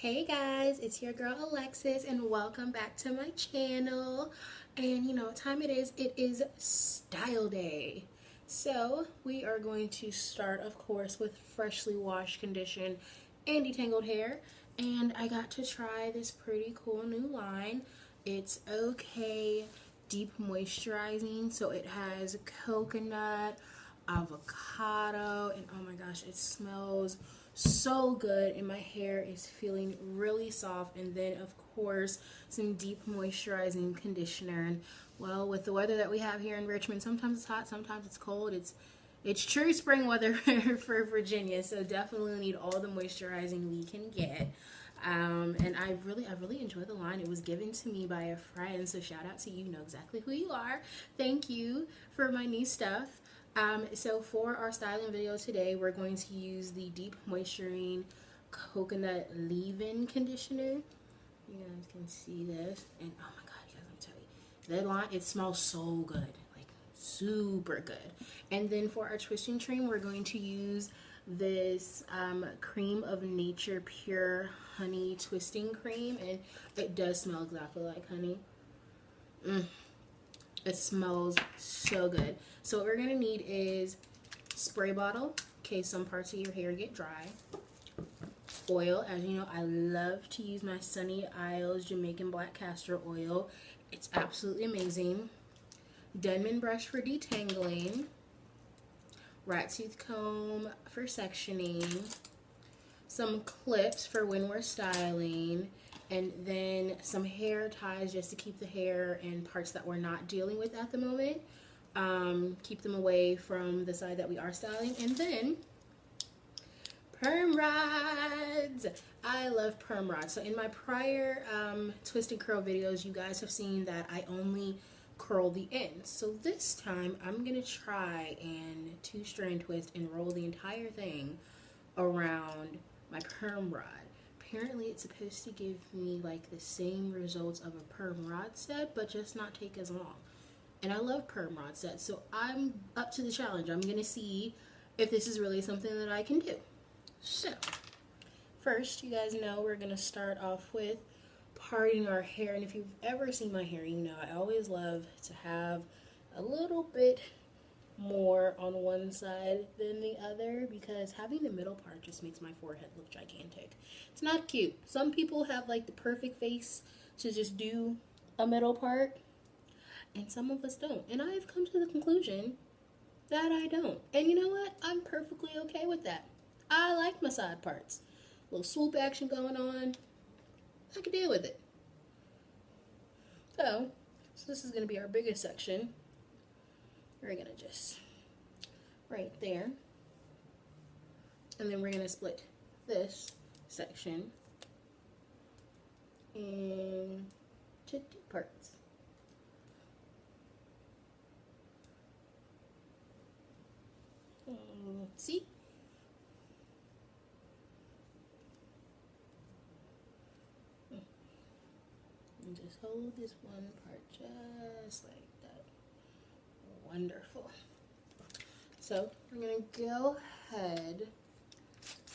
Hey guys, it's your girl Alexis and welcome back to my channel. And you know what time it is? It is style day. So we are going to start, of course, with freshly washed, conditioned, and detangled hair. And I got to try this pretty cool new line. It's okay deep moisturizing. So it has coconut, avocado, and oh my gosh, it smells so good, and my hair is feeling really soft. And then of course some deep moisturizing conditioner. And well, with the weather that we have here in Richmond, sometimes it's hot, sometimes it's cold. It's true spring weather for Virginia, so definitely need all the moisturizing we can get. And I really enjoy the line. It was given to me by a friend, so shout out to you. You know exactly who you are. Thank you for my new stuff. So for our styling video today, we're going to use the Deep Moisturizing Coconut Leave-In Conditioner. You guys can see this. And oh my god, you guys, let me tell you. That line, it smells so good. Like, super good. And then for our twisting cream, we're going to use this Cream of Nature Pure Honey Twisting Cream. And it does smell exactly like honey. It smells so good. So what we're going to need is spray bottle, in case some parts of your hair get dry. Oil. As you know, I love to use my Sunny Isles Jamaican Black Castor Oil. It's absolutely amazing. Denman brush for detangling. Rat tooth comb for sectioning. Some clips for when we're styling. And then some hair ties just to keep the hair and parts that we're not dealing with at the moment. Keep them away from the side that we are styling. And then perm rods. I love perm rods. So in my prior twisted curl videos, you guys have seen that I only curl the ends. So this time I'm going to try and 2-strand twist and roll the entire thing around my perm rod. Apparently it's supposed to give me like the same results of a perm rod set, but just not take as long. And I love perm rod sets, so I'm up to the challenge. I'm gonna see if this is really something that I can do. So first, you guys know we're gonna start off with parting our hair. And if you've ever seen my hair, you know I always love to have a little bit more on one side than the other, because having the middle part just makes my forehead look gigantic. It's not cute. Some people have like the perfect face to just do a middle part, and some of us don't. And I've come to the conclusion that I don't. And you know what? I'm perfectly okay with that. I like my side parts. A little swoop action going on. I can deal with it. So this is going to be our biggest section. We're going to just right there. And then we're going to split this section into 2 parts. See? And just hold this one part just like that. Wonderful. So we're going to go ahead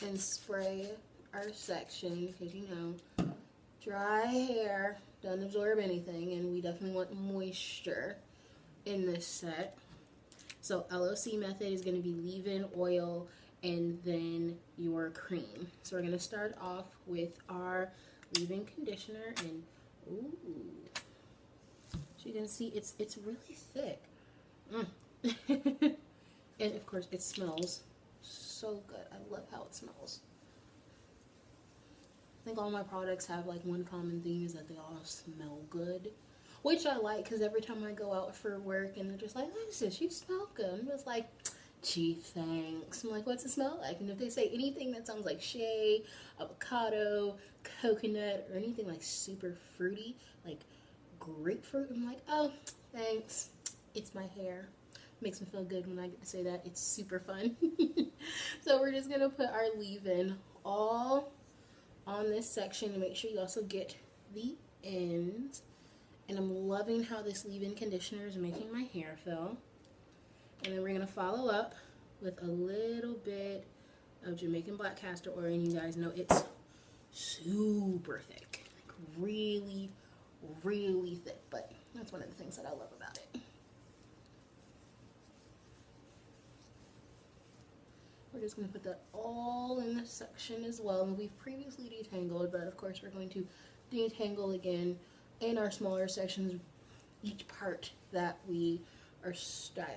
and spray our section, because you know dry hair doesn't absorb anything, and we definitely want moisture in this set. So LOC method is going to be leave-in, oil, and then your cream. So we're going to start off with our leave-in conditioner, and ooh, so you can see it's really thick. And of course it smells so good. I love how it smells. I think all my products have like one common theme, is that they all smell good, which I like, because every time I go out for work and they're just like, Alexis, you smell good. And it's like, gee, thanks. I'm like, what's it smell like? And if they say anything that sounds like shea, avocado, coconut, or anything like super fruity, like grapefruit, I'm like, oh, thanks. It's my hair. Makes me feel good when I get to say that. It's super fun. So we're just going to put our leave-in all on this section, to make sure you also get the ends. And I'm loving how this leave-in conditioner is making my hair feel. And then we're going to follow up with a little bit of Jamaican Black Castor Oil. And you guys know it's super thick, like really, really thick. But that's one of the things that I love about it. We're just going to put that all in this section as well. And we've previously detangled, but of course we're going to detangle again in our smaller sections, each part that we are styling.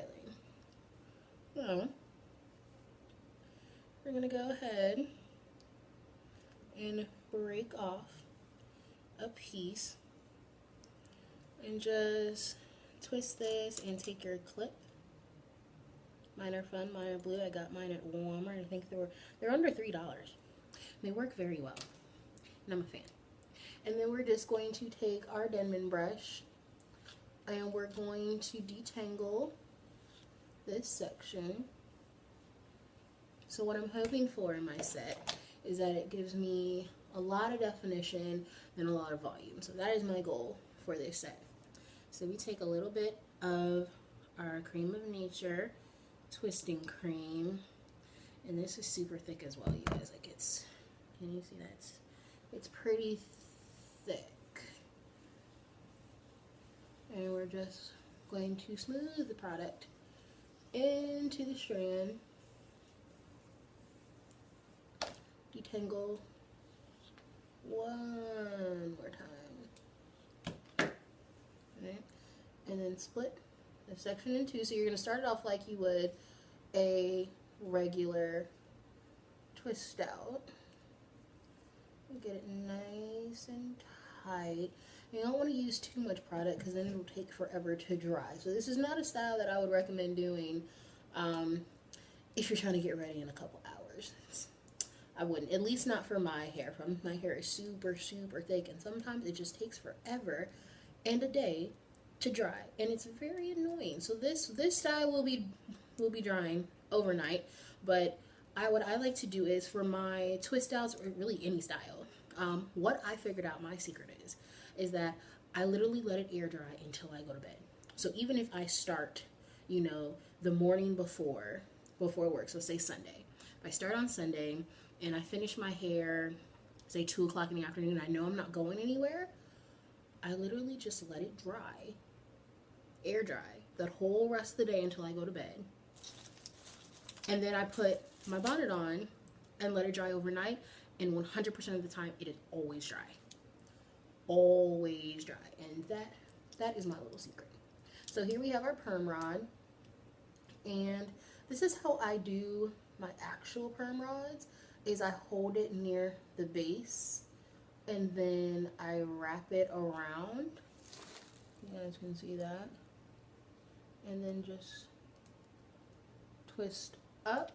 So we're going to go ahead and break off a piece and just twist this and take your clip. Mine are fun, mine are blue. I got mine at Walmart. I think they're under $3. They work very well, and I'm a fan. And then we're just going to take our Denman brush and we're going to detangle this section. So what I'm hoping for in my set is that it gives me a lot of definition and a lot of volume. So that is my goal for this set. So we take a little bit of our Cream of Nature Twisting Cream, and this is super thick as well, you guys. Like, it's, can you see that? It's pretty thick. And we're just going to smooth the product into the strand. Detangle one more time. Okay. And then split the section in two. So you're going to start it off like you would a regular twist out. Get it nice and tight. You don't want to use too much product because then it'll take forever to dry. So this is not a style that I would recommend doing if you're trying to get ready in a couple hours. I wouldn't, at least not for my hair. My hair is super, super thick, and sometimes it just takes forever and a day to dry, and it's very annoying. So this style will be drying overnight. But what I like to do is, for my twist outs, or really any style, what I figured out my secret is that I literally let it air dry until I go to bed. So even if I start, you know, the morning before work, so say Sunday, if I start on Sunday and I finish my hair, say 2 o'clock in the afternoon, I know I'm not going anywhere, I literally just let it dry, air dry, that whole rest of the day until I go to bed. And then I put my bonnet on and let it dry overnight, and 100% of the time it is always dry. Always dry. And that is my little secret. So here we have our perm rod, and this is how I do my actual perm rods, is I hold it near the base and then I wrap it around. You guys can see that. And then just twist up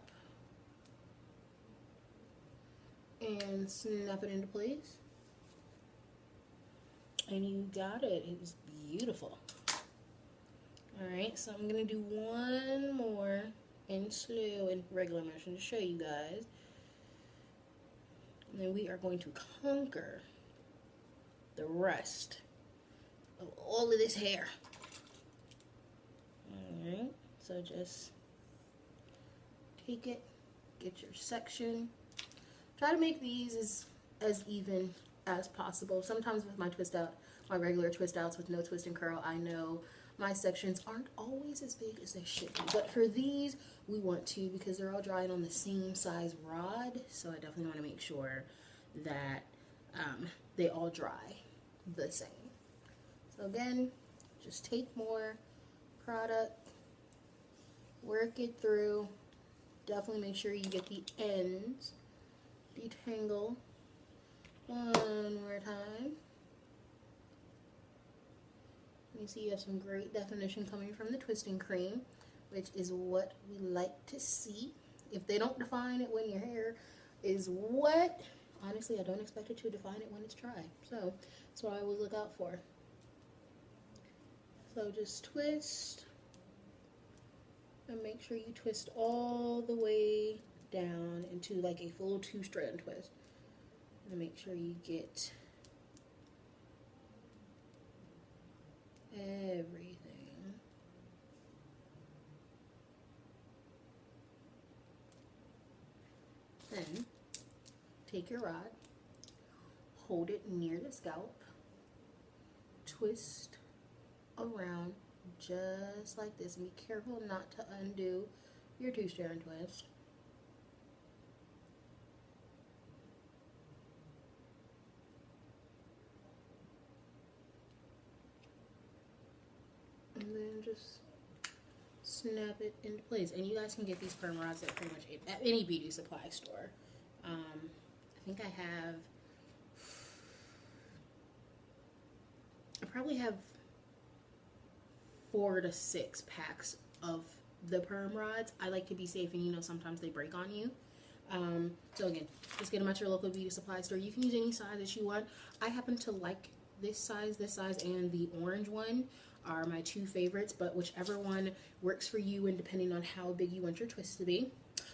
and snap it into place. And you got it. It is beautiful. Alright, so I'm going to do one more in slow and regular motion to show you guys. And then we are going to conquer the rest of all of this hair. Alright, so just take it, get your section. Try to make these as even as possible. Sometimes with my twist out, my regular twist outs with no twist and curl, I know my sections aren't always as big as they should be. But for these, we want to, because they're all drying on the same size rod. So I definitely want to make sure that they all dry the same. So again, just take more product, work it through. Definitely make sure you get the ends. Detangle one more time. You see you have some great definition coming from the twisting cream, which is what we like to see. If they don't define it when your hair is wet, honestly, I don't expect it to define it when it's dry. So that's what I always look out for. So just twist and make sure you twist all the way down into like a full 2-strand twist. And make sure you get everything. Then take your rod, hold it near the scalp, twist around just like this, and be careful not to undo your 2-strand twist. And then just snap it into place. And you guys can get these perm rods at pretty much any beauty supply store. I think I probably have 4 to 6 packs of the perm rods. I like to be safe, and you know sometimes they break on you. So again, just get them at your local beauty supply store. You can use any size that you want. I happen to like this size, and the orange one are my 2 favorites, but whichever one works for you and depending on how big you want your twist to be.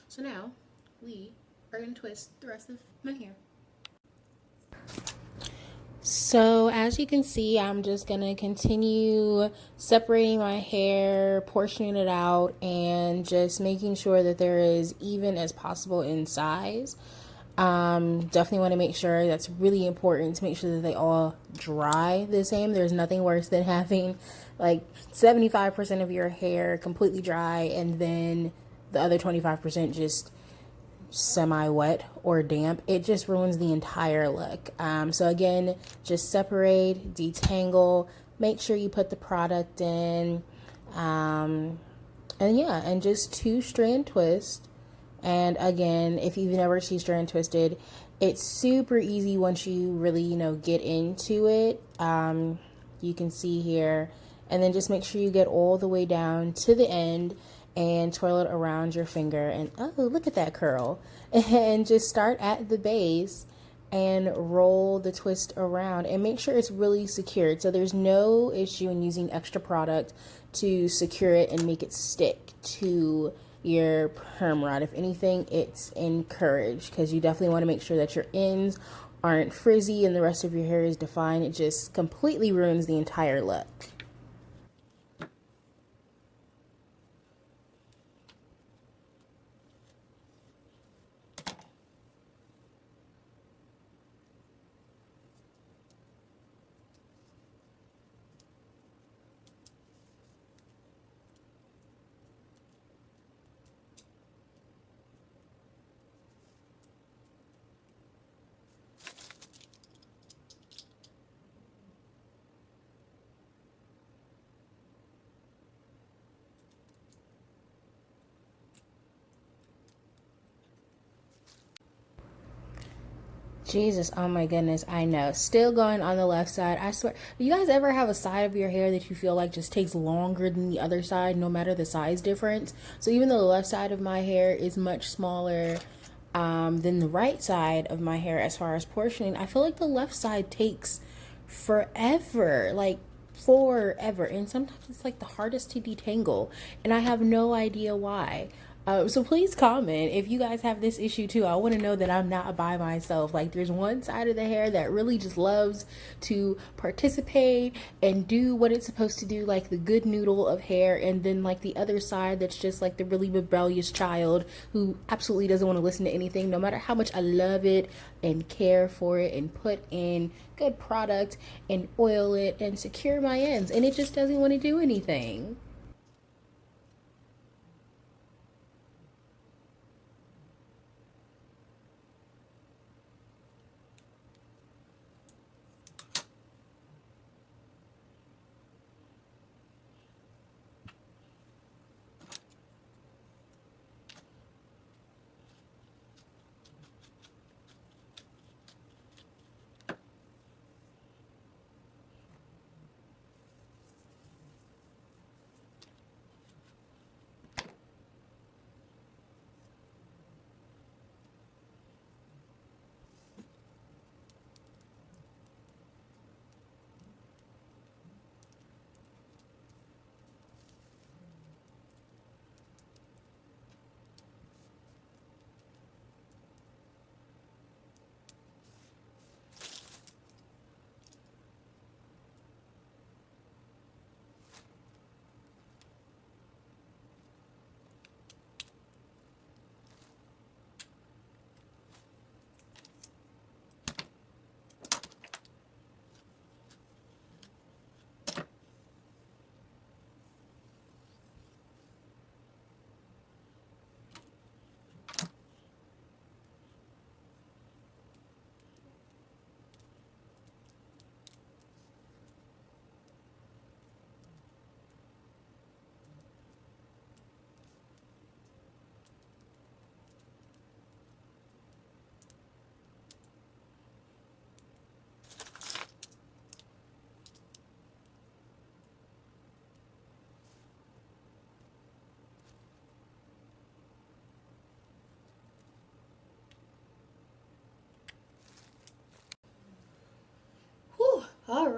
So now we are going to twist the rest of my hair. So as you can see, I'm just going to continue separating my hair, portioning it out, and just making sure that they're as even as possible in size. Definitely want to make sure, that's really important, to make sure that they all dry the same. There's nothing worse than having like 75% of your hair completely dry and then the other 25% just semi-wet or damp. It just ruins the entire look. So again, just separate, detangle, make sure you put the product in, and yeah, and just 2-strand twist. And again, if you've never 2-strand twisted, it's super easy once you really, you know, get into it. You can see here, and then just make sure you get all the way down to the end and twirl it around your finger. And oh, look at that curl. And just start at the base and roll the twist around and make sure it's really secured. So there's no issue in using extra product to secure it and make it stick to your perm rod. If anything, it's encouraged, because you definitely want to make sure that your ends aren't frizzy and the rest of your hair is defined. It just completely ruins the entire look. Jesus, oh my goodness, I know. Still going on the left side. I swear, do you guys ever have a side of your hair that you feel like just takes longer than the other side, no matter the size difference? So even though the left side of my hair is much smaller than the right side of my hair as far as portioning, I feel like the left side takes forever, like forever. And sometimes it's like the hardest to detangle, and I have no idea why. So please comment if you guys have this issue too. I want to know that I'm not by myself. Like, there's one side of the hair that really just loves to participate and do what it's supposed to do, like the good noodle of hair, and then like the other side that's just like the really rebellious child who absolutely doesn't want to listen to anything, no matter how much I love it and care for it and put in good product and oil it and secure my ends, and it just doesn't want to do anything.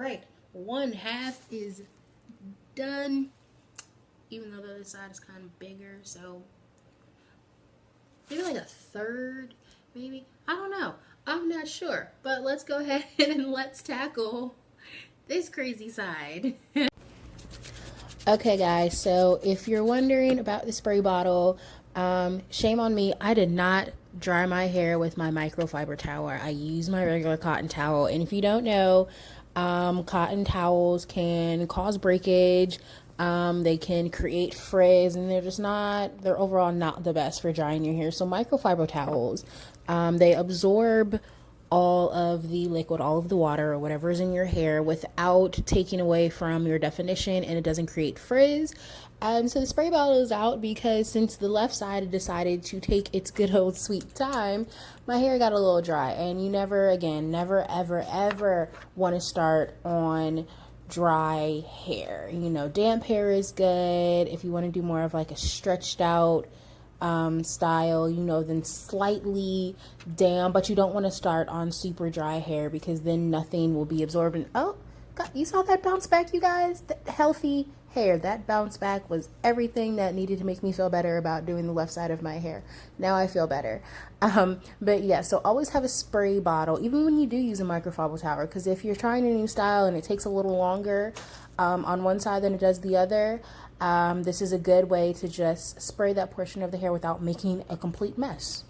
right, one half is done, even though the other side is kind of bigger, so maybe like a third, maybe. I don't know. I'm not sure. But let's go ahead and let's tackle this crazy side. Okay, guys, so if you're wondering about the spray bottle, shame on me. I did not dry my hair with my microfiber towel. I use my regular cotton towel. And if you don't know, cotton towels can cause breakage. They can create frizz, and they're overall not the best for drying your hair. So microfiber towels, they absorb all of the liquid, all of the water or whatever is in your hair without taking away from your definition, and it doesn't create frizz. So the spray bottle is out because since the left side decided to take its good old sweet time, my hair got a little dry. And you never ever ever want to start on dry hair. You know, damp hair is good. If you want to do more of like a stretched out style, you know, then slightly damp, but you don't want to start on super dry hair because then nothing will be absorbed. And oh God, you saw that bounce back, you guys? The healthy hair, that bounce back was everything that needed to make me feel better about doing the left side of my hair. Now I feel better. But yeah, so always have a spray bottle, even when you do use a microfiber towel, because if you're trying a new style and it takes a little longer on one side than it does the other, this is a good way to just spray that portion of the hair without making a complete mess.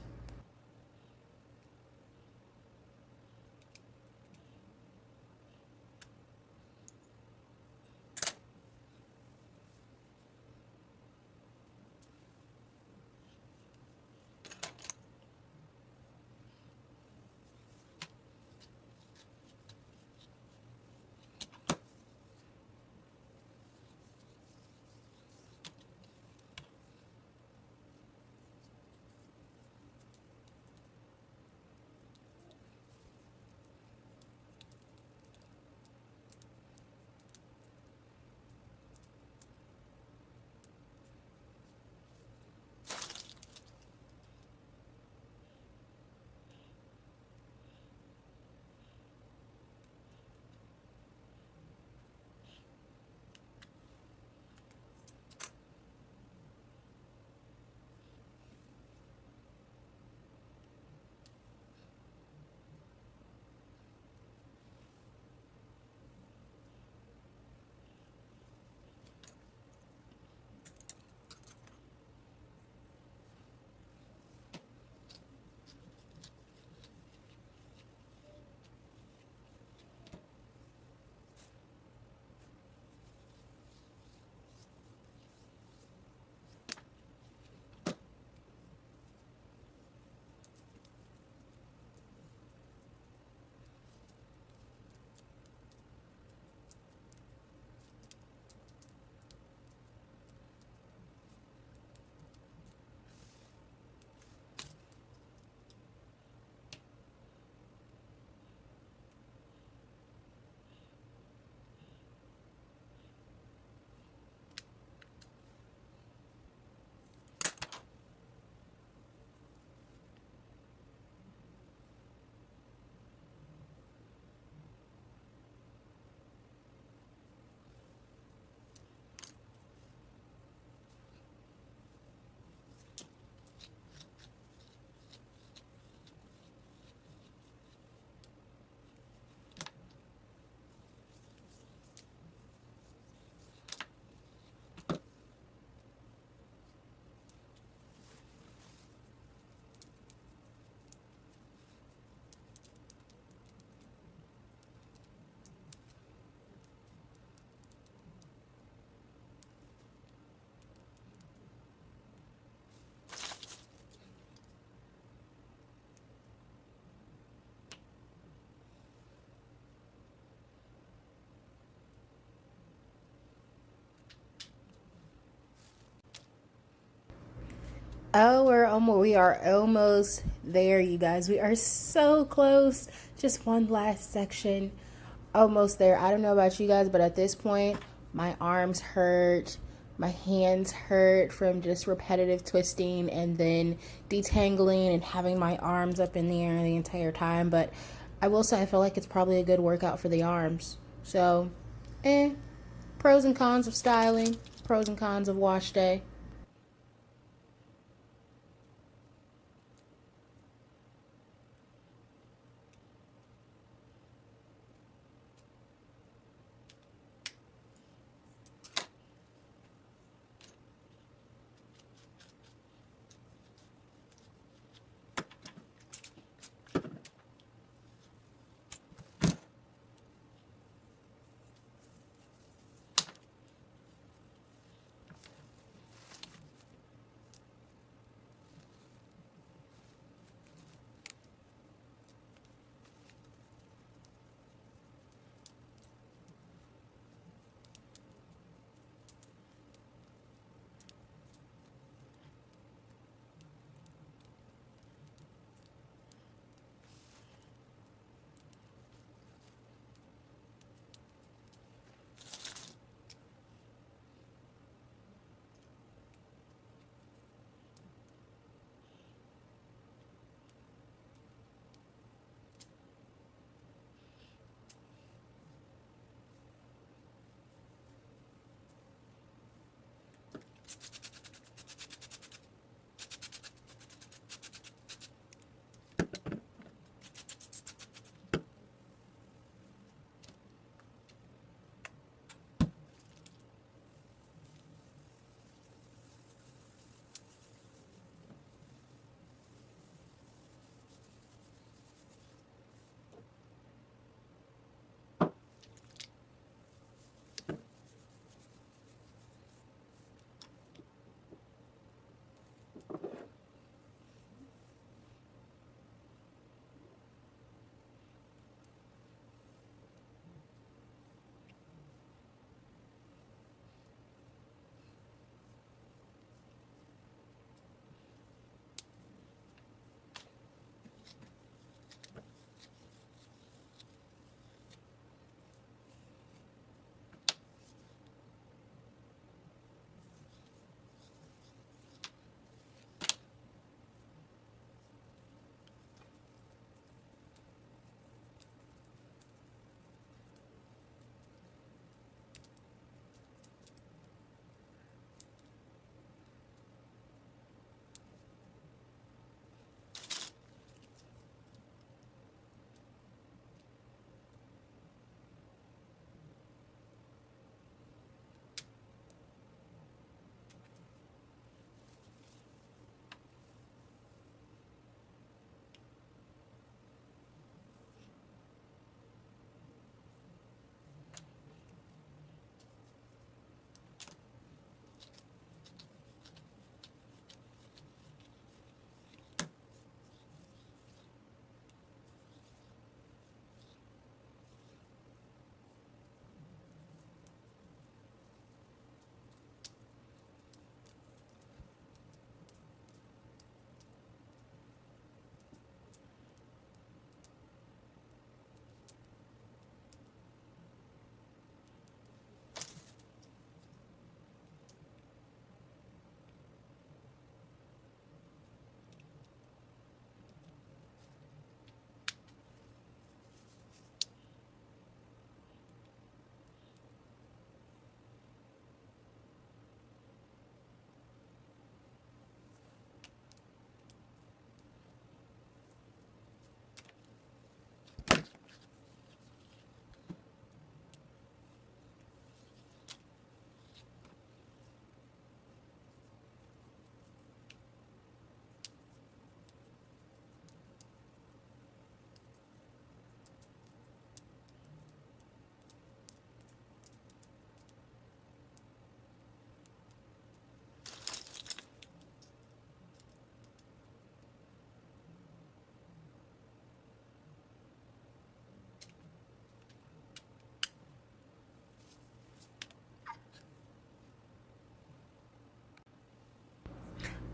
Oh, we are almost there, you guys. We are so close. Just one last section. Almost there. I don't know about you guys, but at this point, my arms hurt. My hands hurt from just repetitive twisting and then detangling and having my arms up in the air the entire time. But I will say I feel like it's probably a good workout for the arms. So, pros and cons of styling, pros and cons of wash day.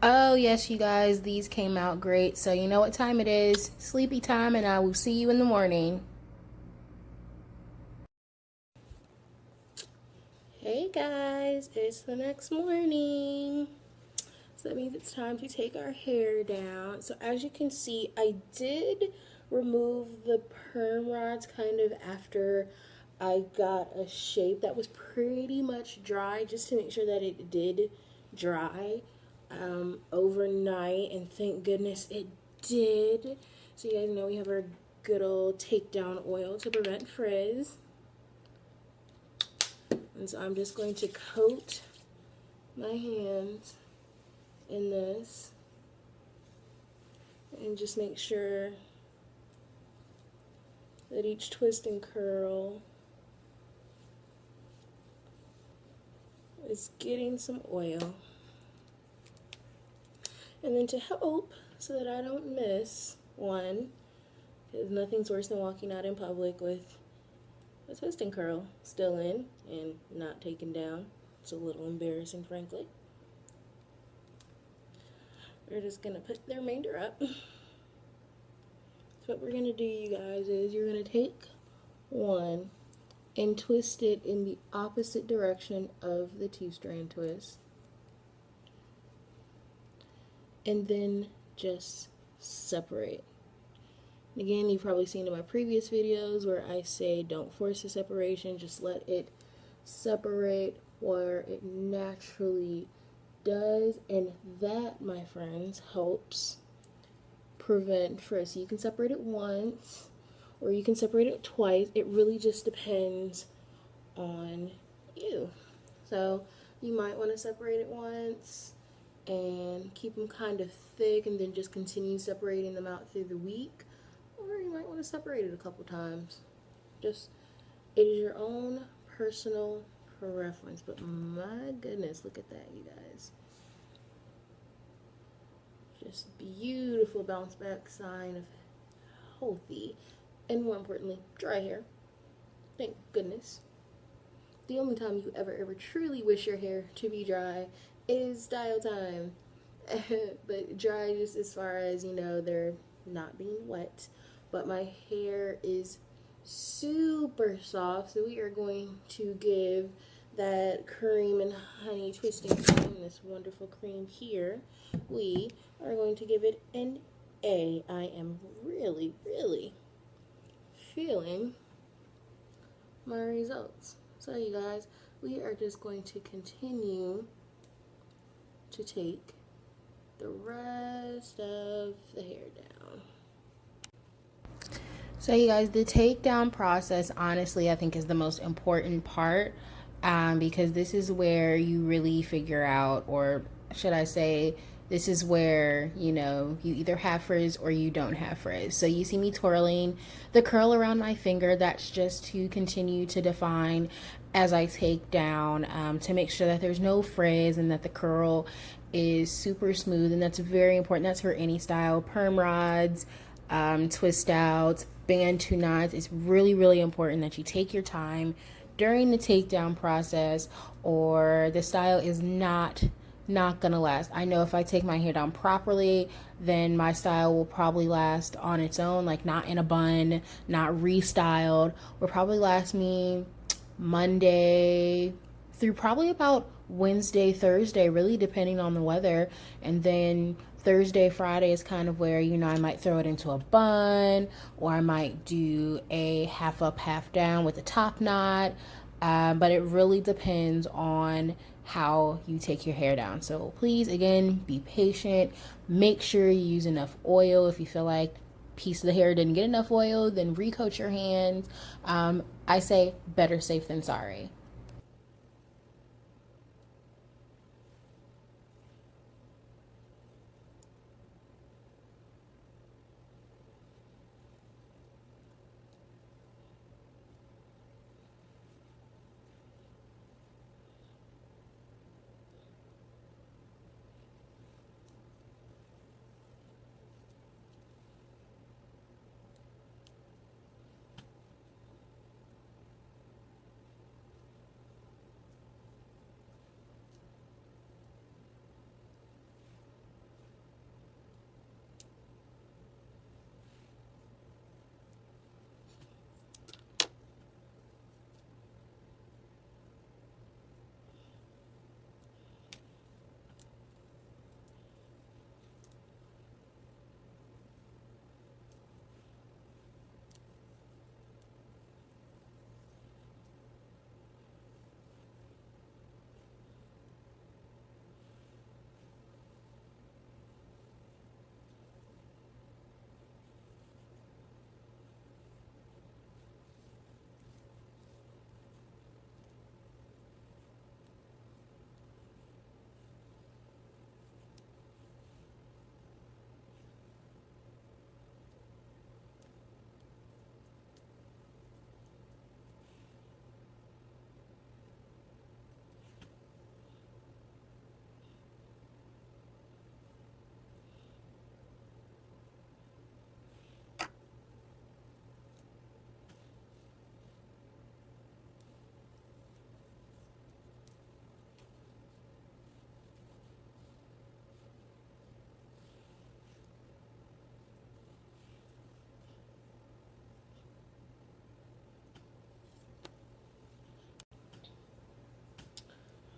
Oh, yes, you guys, these came out great. So you know what time it is. Sleepy time, and I will see you in the morning. Hey guys, it's the next morning. So that means it's time to take our hair down. So as you can see, I did remove the perm rods kind of after I got a shape that was pretty much dry just to make sure that it did dry overnight, and thank goodness it did. So you guys know we have our good old takedown oil to prevent frizz. And so I'm just going to coat my hands in this and just make sure that each twist and curl is getting some oil. And then to help so that I don't miss one, because nothing's worse than walking out in public with a twist and curl still in and not taken down. It's a little embarrassing, frankly. We're just going to put the remainder up. So what we're going to do, you guys, is you're going to take one and twist it in the opposite direction of the two-strand twist. And then just separate. Again, you've probably seen in my previous videos where I say don't force the separation, just let it separate where it naturally does, and that, my friends, helps prevent frizz. So you can separate it once or you can separate it twice. It really just depends on you. So you might want to separate it once and keep them kind of thick and then just continue separating them out through the week, or you might want to separate it a couple times. Just, it is your own personal preference, but my goodness, look at that, you guys. Just beautiful bounce back sign of healthy and, more importantly, dry hair. Thank goodness. The only time you ever truly wish your hair to be dry is style time. But dry just as far as, you know, they're not being wet. But my hair is super soft, so we are going to give that cream and honey twisting cream, this wonderful cream here, we are going to give it an A. I am really feeling my results. So you guys, we are just going to continue to take the rest of the hair down. So you guys, the takedown process, honestly, I think is the most important part, because this is where you really figure out, or should I say, this is where, you know, you either have frizz or you don't have frizz. So you see me twirling the curl around my finger. That's just to continue to define as I take down, to make sure that there's no frizz and that the curl is super smooth. And that's very important. That's for any style. Perm rods, twist outs, bantu knots. It's really important that you take your time during the takedown process, or the style is not gonna last. I know if I take my hair down properly, then my style will probably last on its own, like not in a bun, not restyled, will probably last me Monday through probably about Wednesday, Thursday, really depending on the weather. And then Thursday, Friday is kind of where, you know, I might throw it into a bun, or I might do a half up, half down with a top knot. But it really depends on how you take your hair down. So please, again, be patient. Make sure you use enough oil. If you feel like piece of the hair didn't get enough oil, then recoat your hands. I say better safe than sorry.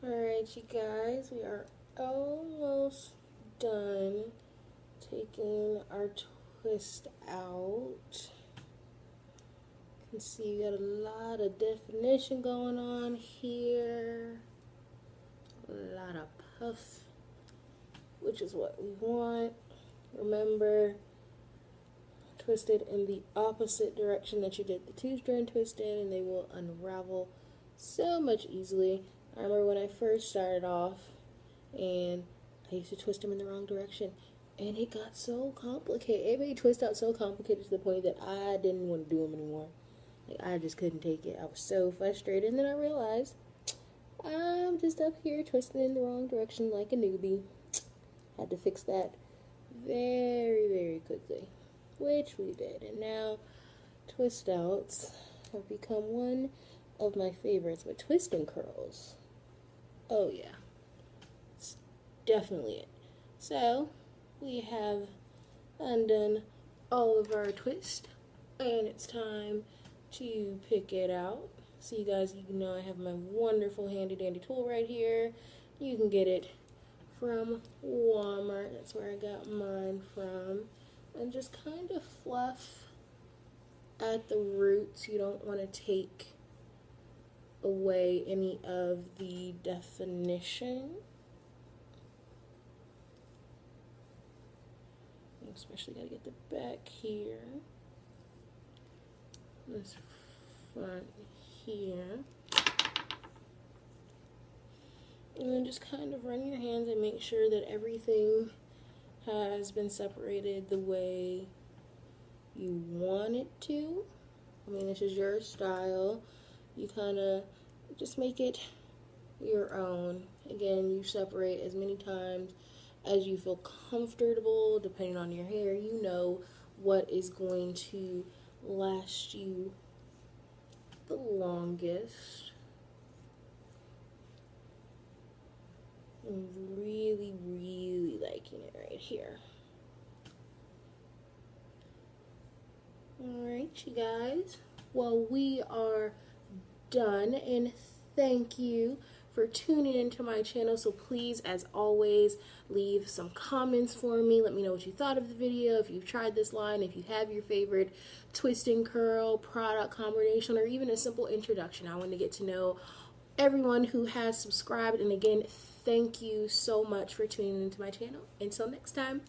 Alright, you guys, we are almost done taking our twist out. You can see we got a lot of definition going on here. A lot of puff, which is what we want. Remember, twist it in the opposite direction that you did the 2-strand twist in, and they will unravel so much easily. I remember when I first started off, and I used to twist them in the wrong direction, and it got so complicated. It made twist out so complicated to the point that I didn't want to do them anymore. Like, I just couldn't take it. I was so frustrated, and then I realized I'm just up here twisting in the wrong direction like a newbie. Had to fix that very, very quickly, which we did. And now twist outs have become one of my favorites, but twisting curls, oh yeah, it's definitely it. So we have undone all of our twist, and it's time to pick it out. So you guys, you know I have my wonderful handy dandy tool right here. You can get it from Walmart. That's where I got mine from. And just kind of fluff at the roots. You don't want to take away any of the definition. Especially gotta get the back here. This front here. And then just kind of run your hands and make sure that everything has been separated the way you want it to. I mean, this is your style. You kind of just make it your own. Again, you separate as many times as you feel comfortable, depending on your hair. You know what is going to last you the longest. I'm really, really liking it right here. Alright, you guys. Well, we are done, and thank you for tuning into my channel. So please, as always, leave some comments for me. Let me know what you thought of the video, if you've tried this line, if you have your favorite twisting curl product combination, or even a simple introduction. I want to get to know everyone who has subscribed, and again, thank you so much for tuning into my channel. Until next time.